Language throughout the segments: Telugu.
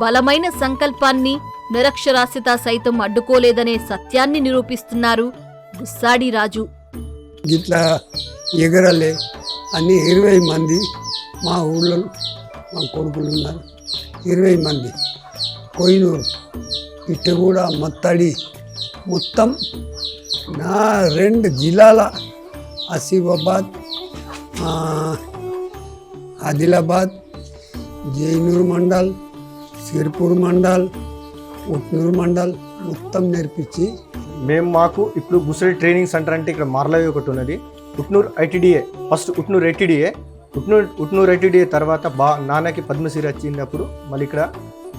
బలమైన సంకల్పాన్ని నిరక్షరాస్యత సైతం అడ్డుకోలేదనే సత్యాన్ని నిరూపిస్తున్నారు గుస్సాడి రాజు. ఇట్లా ఎగరలే అన్ని 20 మంది మా ఊళ్ళో మా కొడుకులు ఉన్నారు. 20 మంది కోయినూరు పిట్టగూడ మత్తడి మొత్తం నా 2 జిల్లాల ఆసిఫాబాద్ ఆదిలాబాద్ జైనూర్ మండల్ సిర్పూర్ మండల్ ఉట్నూరు మండల్ మొత్తం నేర్పించి మాకు ఇప్పుడు గుసడి ట్రైనింగ్ సెంటర్ అంటే ఇక్కడ మార్లవి ఒకటి ఉన్నది. Utnoor ITDA first Utnoor ITDA తర్వాత నాన్నకి పద్మశ్రీ వచ్చినప్పుడు మళ్ళీ ఇక్కడ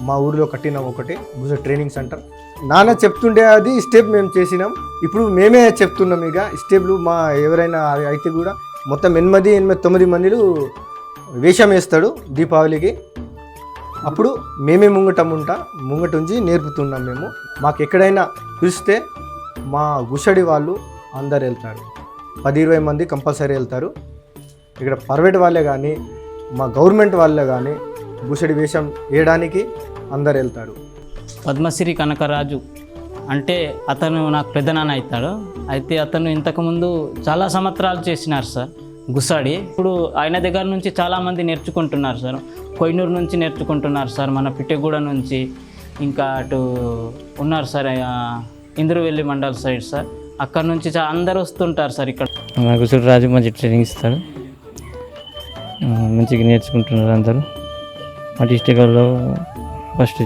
మా ఊరిలో కట్టినాం ఒకటి గుసడి ట్రైనింగ్ సెంటర్. నాన్న చెప్తుండే అది స్టెప్ మేము చేసినాం. ఇప్పుడు మేమే చెప్తున్నాం. ఇక స్టెప్లు మా ఎవరైనా అయితే కూడా మొత్తం 8-9 మందిలు వేషం వేస్తాడు దీపావళికి. అప్పుడు మేమే ముంగటుంచి నేర్పుతున్నాం. మాకు ఎక్కడైనా పిలిస్తే మా గుసడి వాళ్ళు అందరు వెళ్తారు. 10-20 మంది కంపల్సరీ వెళ్తారు. ఇక్కడ ప్రైవేట్ వాళ్ళే కానీ మా గవర్నమెంట్ వాళ్ళే కానీ గుసడి వేషం వేయడానికి అందరు వెళ్తారు. పద్మశ్రీ కనకరాజు అంటే అతను నాకు పెద్దనాన్న అవుతాడు. అయితే అతను ఇంతకుముందు చాలా సంవత్సరాలు చేసినారు సార్ గుసడి. ఇప్పుడు ఆయన దగ్గర నుంచి చాలామంది నేర్చుకుంటున్నారు సార్. కోయినూరు నుంచి నేర్చుకుంటున్నారు సార్, మన పిట్టగూడ నుంచి, ఇంకా అటు ఉన్నారు sir Indravelli mandal side sir. అక్కడ నుంచి అందరు వస్తుంటారు సార్ ఇక్కడ. మా గుసడి రాజు మంచి ట్రైనింగ్ ఇస్తాడు, మంచిగా నేర్చుకుంటున్నారు అందరూ. మా డిస్టిక్లో ఫస్ట్